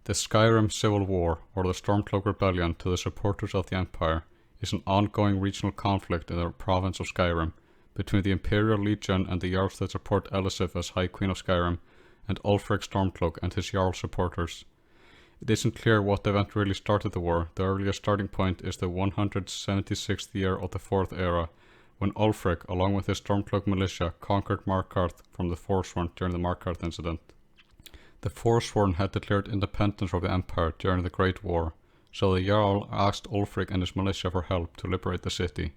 The Skyrim Civil War, or the Stromcloak Rebellion to the supporters of the Empire, is an ongoing regional conflict in the province of Skyrim, between the Imperial Legion and the Jarls that support Elisif as High Queen of Skyrim, and Ulfric Stormcloak and his Jarl supporters. It isn't clear what event really started the war. The earliest starting point is the 176th year of the Fourth Era, when Ulfric, along with his Stormcloak militia, conquered Markarth from the Forsworn during the Markarth Incident. The Forsworn had declared independence from the Empire during the Great War, so the Jarl asked Ulfric and his militia for help to liberate the city,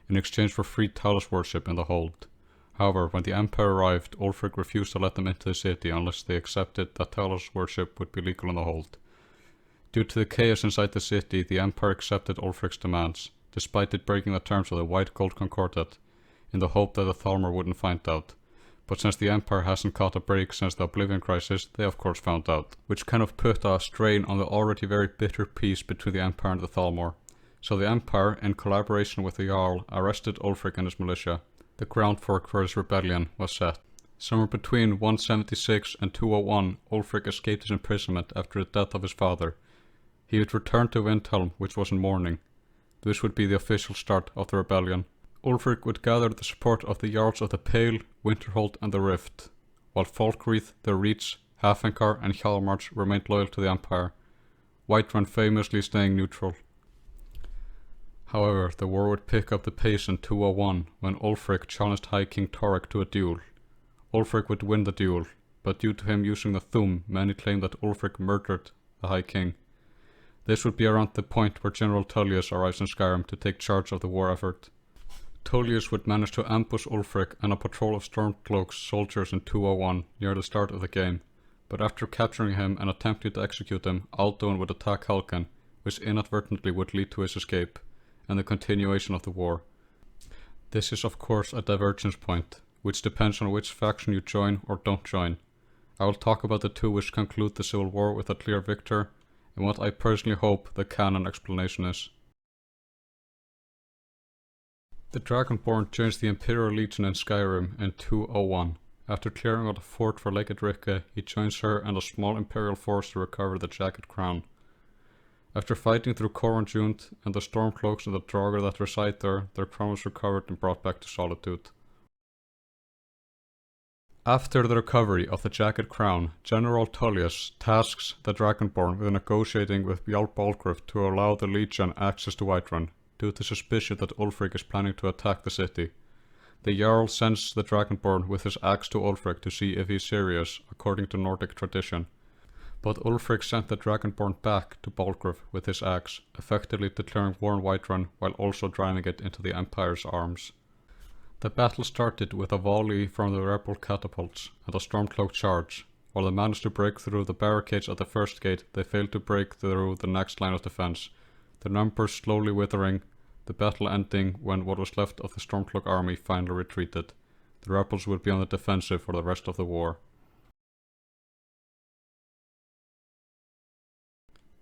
in exchange for free Talos worship in the hold. However, when the Empire arrived, Ulfric refused to let them into the city unless they accepted that Talos worship would be legal in the hold. Due to the chaos inside the city, the Empire accepted Ulfric's demands, despite it breaking the terms of the White Gold Concordat, in the hope that the Thalmor wouldn't find out. But since the Empire hasn't caught a break since the Oblivion Crisis, they of course found out, which kind of put a strain on the already very bitter peace between the Empire and the Thalmor. So the Empire, in collaboration with the Jarl, arrested Ulfric and his militia. The groundwork for his rebellion was set. Somewhere between 176 and 201, Ulfric escaped his imprisonment after the death of his father. He would return to Windhelm, which was in mourning. This would be the official start of the rebellion. Ulfric would gather the support of the Jarls of the Pale, Winterhold and the Rift, while Falkreath, the Reach, Hafengar and Hjalmarch remained loyal to the Empire, Whiterun famously staying neutral. However, the war would pick up the pace in 201 when Ulfric challenged High King Torek to a duel. Ulfric would win the duel, but due to him using the Thum, many claimed that Ulfric murdered the High King. This would be around the point where General Tullius arrives in Skyrim to take charge of the war effort. Tullius would manage to ambush Ulfric and a patrol of Stormcloak's soldiers in 201 near the start of the game, but after capturing him and attempting to execute him, Alduin would attack Halkan, which inadvertently would lead to his escape, and the continuation of the war. This is of course a divergence point, which depends on which faction you join or don't join. I will talk about the two which conclude the Civil War with a clear victor, and what I personally hope the canon explanation is. The Dragonborn joins the Imperial Legion in Skyrim in 201. After clearing out a fort for Lake Edricka, he joins her and a small Imperial force to recover the Jagged Crown. After fighting through Coranjunt and the Stormcloaks and the Draugr that reside there, their crown was recovered and brought back to Solitude. After the recovery of the Jagged Crown, General Tullius tasks the Dragonborn with negotiating with Jarl Balgruuf to allow the Legion access to Whiterun, due to suspicion that Ulfric is planning to attack the city. The Jarl sends the Dragonborn with his axe to Ulfric to see if he is serious, according to Nordic tradition. But Ulfric sent the Dragonborn back to Balgruuf with his axe, effectively declaring war on Whiterun while also driving it into the Empire's arms. The battle started with a volley from the rebel catapults and a Stormcloak charge. While they managed to break through the barricades at the first gate, they failed to break through the next line of defense, their numbers slowly withering, the battle ending when what was left of the Stormcloak army finally retreated. The rebels would be on the defensive for the rest of the war.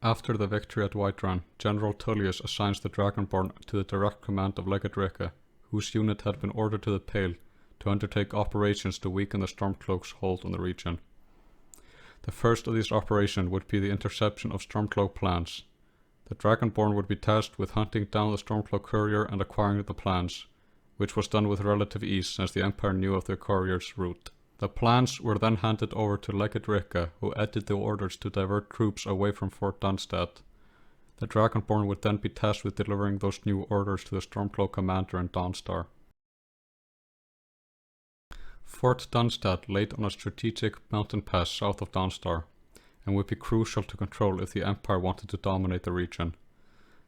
After the victory at Whiterun, General Tullius assigns the Dragonborn to the direct command of Lake Edricka, whose unit had been ordered to the Pale to undertake operations to weaken the Stormcloak's hold on the region. The first of these operations would be the interception of Stormcloak plans. The Dragonborn would be tasked with hunting down the Stormcloak courier and acquiring the plans, which was done with relative ease since the Empire knew of the courier's route. The plans were then handed over to Lake Edricka, who edited the orders to divert troops away from Fort Dunstad. The Dragonborn would then be tasked with delivering those new orders to the Stormcloak commander in Dawnstar. Fort Dunstad laid on a strategic mountain pass south of Dawnstar, and would be crucial to control if the Empire wanted to dominate the region.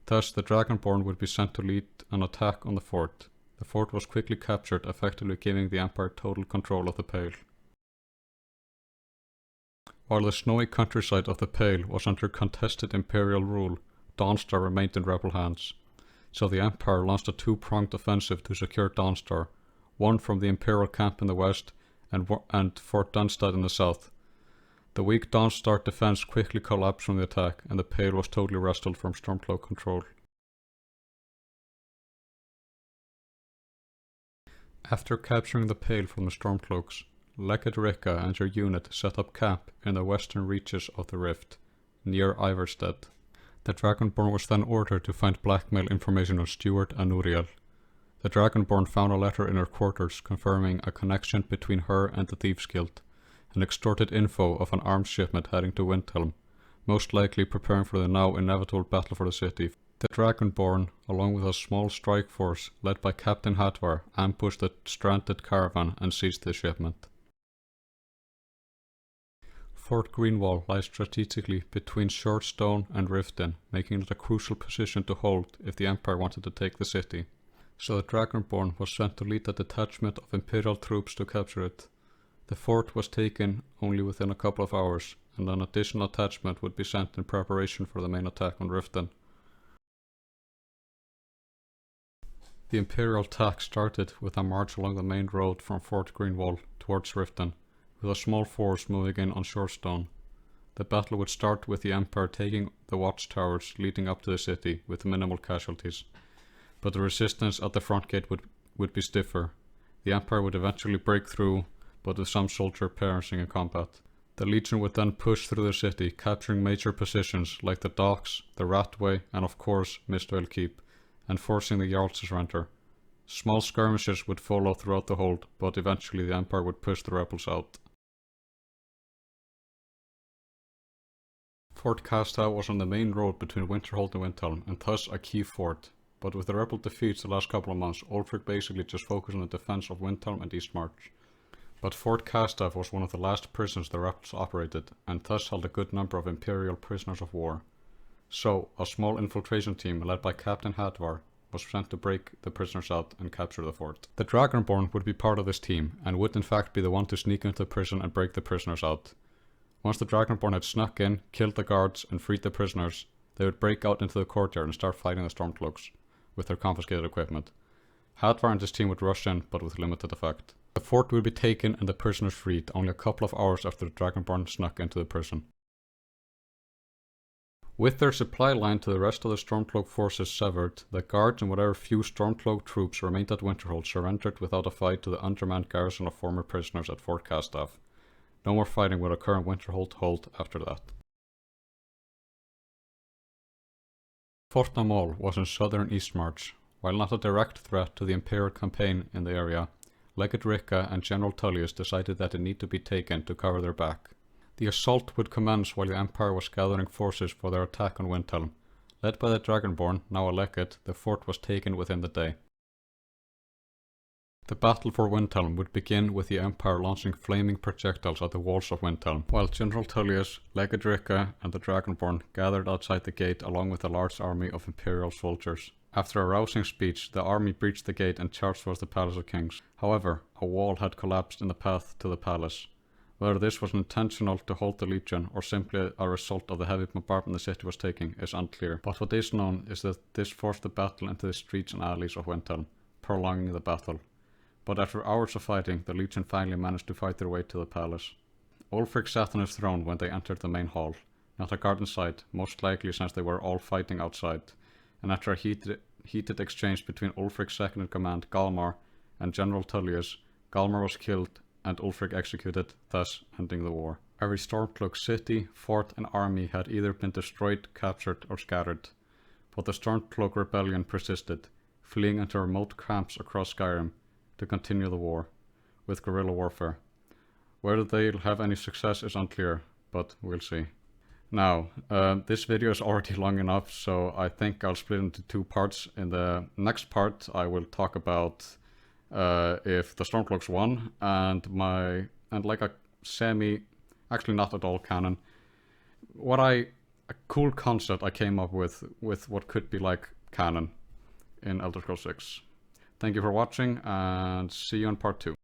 Thus, the Dragonborn would be sent to lead an attack on the fort. The fort was quickly captured, effectively giving the Empire total control of the Pale. While the snowy countryside of the Pale was under contested Imperial rule, Dawnstar remained in rebel hands. So the Empire launched a two-pronged offensive to secure Dawnstar, one from the Imperial camp in the west and Fort Dunstad in the south. The weak Dawnstar defense quickly collapsed from the attack, and the Pale was totally wrested from Stormcloak control. After capturing the Pale from the Stormcloaks, Lake Edricka and your unit set up camp in the western reaches of the Rift, near Iverstead. The Dragonborn was then ordered to find blackmail information on Stuart and Uriel. The Dragonborn found a letter in her quarters confirming a connection between her and the Thieves Guild, and extorted info of an arms shipment heading to Windhelm, most likely preparing for the now inevitable battle for the city. The Dragonborn, along with a small strike force led by Captain Hadvar, ambushed the stranded caravan and seized the shipment. Fort Greenwall lies strategically between Shortstone and Riften, making it a crucial position to hold if the Empire wanted to take the city. So the Dragonborn was sent to lead a detachment of Imperial troops to capture it. The fort was taken only within a couple of hours, and an additional attachment would be sent in preparation for the main attack on Riften. The Imperial attack started with a march along the main road from Fort Greenwall towards Riften, with a small force moving in on Shortstone. The battle would start with the Empire taking the watchtowers leading up to the city with minimal casualties, but the resistance at the front gate would be stiffer. The Empire would eventually break through, but with some soldier perishing in combat. The Legion would then push through the city, capturing major positions like the docks, the Ratway, and of course Mistvale Keep, and forcing the Jarls to surrender. Small skirmishes would follow throughout the hold, but eventually the Empire would push the rebels out. Fort Castav was on the main road between Winterhold and Windhelm, and thus a key fort, but with the rebel defeats the last couple of months, Ulfric basically just focused on the defense of Windhelm and Eastmarch. But Fort Castav was one of the last prisons the rebels operated, and thus held a good number of Imperial prisoners of war. So, a small infiltration team led by Captain Hadvar was sent to break the prisoners out and capture the fort. The Dragonborn would be part of this team, and would in fact be the one to sneak into the prison and break the prisoners out. Once the Dragonborn had snuck in, killed the guards, and freed the prisoners, they would break out into the courtyard and start fighting the Stormcloaks with their confiscated equipment. Hadvar and his team would rush in, but with limited effect. The fort would be taken and the prisoners freed only a couple of hours after the Dragonborn snuck into the prison. With their supply line to the rest of the Stormcloak forces severed, the guards and whatever few Stormcloak troops remained at Winterhold surrendered without a fight to the undermanned garrison of former prisoners at Fort Castav. No more fighting would occur in Winterhold hold after that. Fort Namol was in southern Eastmarch. While not a direct threat to the Imperial campaign in the area, Legate Ricca and General Tullius decided that it needed to be taken to cover their back. The assault would commence while the Empire was gathering forces for their attack on Windhelm. Led by the Dragonborn, now a legate, the fort was taken within the day. The battle for Windhelm would begin with the Empire launching flaming projectiles at the walls of Windhelm, while General Tullius, Legate Ricca and the Dragonborn gathered outside the gate along with a large army of Imperial soldiers. After a rousing speech, the army breached the gate and charged towards the Palace of Kings. However, a wall had collapsed in the path to the palace. Whether this was intentional to halt the Legion or simply a result of the heavy bombardment the city was taking is unclear, but what is known is that this forced the battle into the streets and alleys of Windhelm, prolonging the battle. But after hours of fighting, the Legion finally managed to fight their way to the palace. Ulfric sat on his throne when they entered the main hall. Not a guard in sight, most likely since they were all fighting outside, and after a heated exchange between Ulfric's second in command, Galmar, and General Tullius, Galmar was killed and Ulfric executed, thus ending the war. Every Stormcloak city, fort and army had either been destroyed, captured or scattered, but the Stormcloak rebellion persisted, fleeing into remote camps across Skyrim to continue the war, with guerrilla warfare. Whether they'll have any success is unclear, but we'll see. Now, this video is already long enough, so I think I'll split it into two parts. In the next part, I will talk about if the Stormcloaks won, and like a actually not at all canon, a cool concept I came up with what could be like canon in Elder Scrolls 6. Thank you for watching, and see you in part 2.